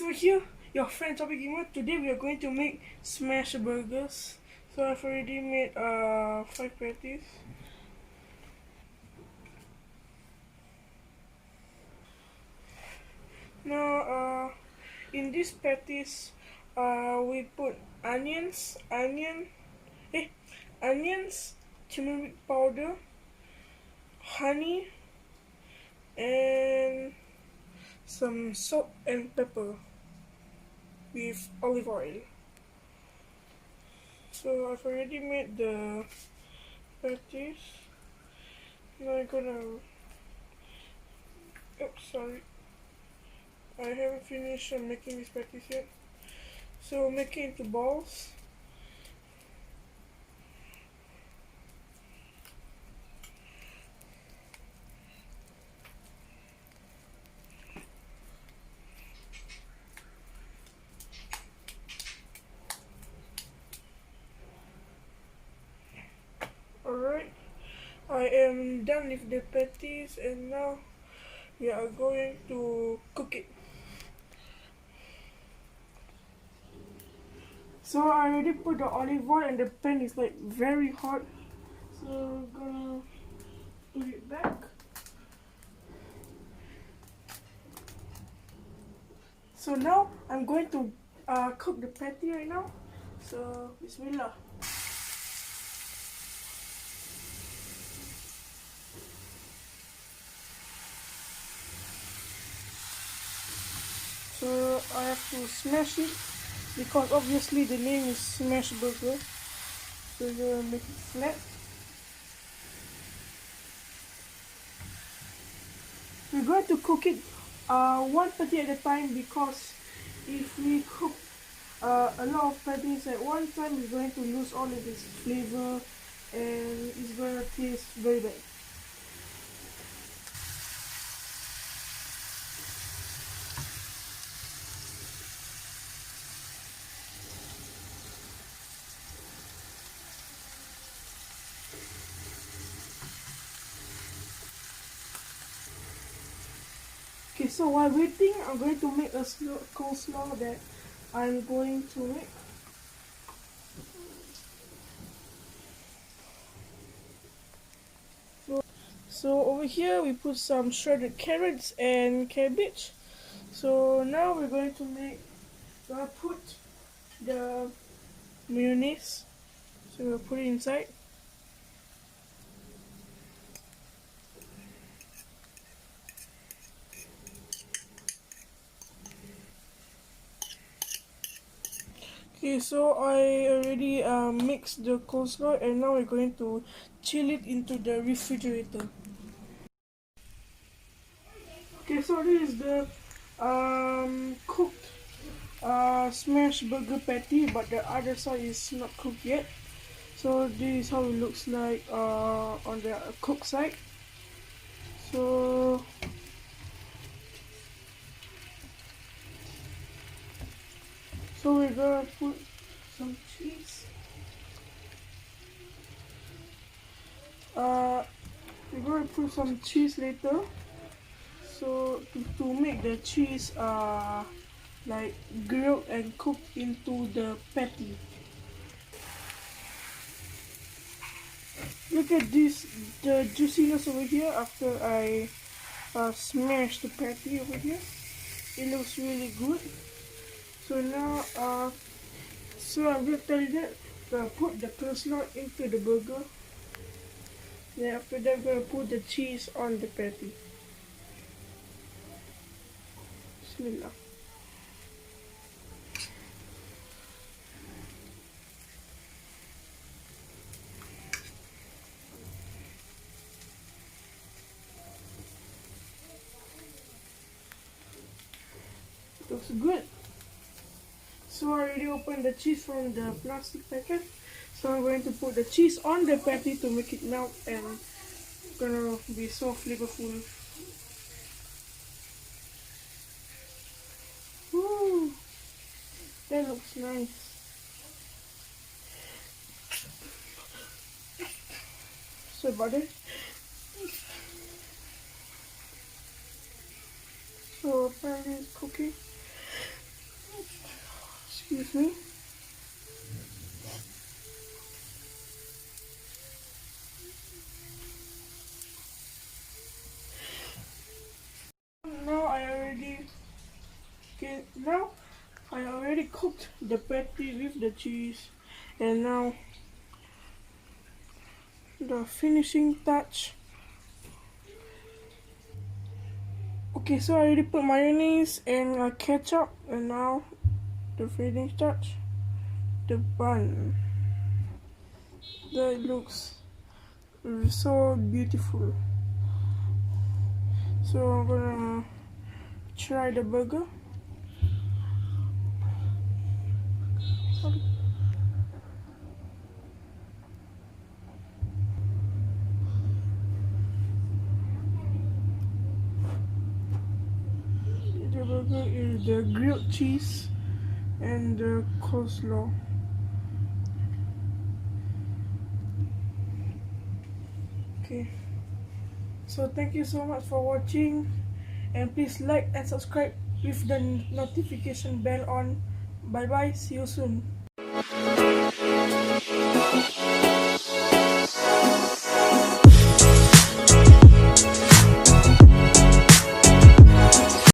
So here, your friend Topic Gamer. Today we are going to make smash burgers. So I've already made 5 patties. Now in these patties, we put onions, turmeric powder, honey, and some salt and pepper with olive oil. So I've already made the patties. Now I'm gonna... Oops, sorry. I haven't finished making these patties yet. So make it into balls. Alright, I am done with the patties and now we are going to cook it. So I already put the olive oil and the pan is like very hot. So I'm gonna put it back. So now I'm going to cook the patty right now. So Bismillah. So I have to smash it because obviously the name is smash burger. So you're gonna make it flat. We're going to cook it one patty at a time because if we cook a lot of patties at one time, we're going to lose all of its flavor and it's going to taste very bad. Okay, so while waiting, I'm going to make a coleslaw that I'm going to make. So over here we put some shredded carrots and cabbage. So now we're going to put the mayonnaise. So we'll put it inside. Okay, so I already mixed the coleslaw and now we're going to chill it into the refrigerator. Okay, so this is the cooked smash burger patty, but the other side is not cooked yet. So this is how it looks like on the cooked side. So we're gonna put some cheese. We're gonna put some cheese later. So to make the cheese like grilled and cooked into the patty. Look at this, the juiciness over here after I smashed the patty over here. It looks really good. So now, so I'm going to tell you that put the coleslaw into the burger. Then after that, I'm going to put the cheese on the patty. Bismillah. Looks good. So I already opened the cheese from the plastic packet. So I'm going to put the cheese on the patty to make it melt and gonna be so flavorful. Ooh, that looks nice. Sorry about it. So apparently it's cooking. Excuse me. Now I already now I already cooked the patty with the cheese, and now the finishing touch. Okay, so I already put mayonnaise and ketchup, and now the finishing touch, the bun. That looks so beautiful. So I'm gonna try the burger. Sorry. The burger is the grilled cheese and the coleslaw. Okay, so thank you so much for watching, and please like and subscribe with the notification bell on. Bye bye, see you soon.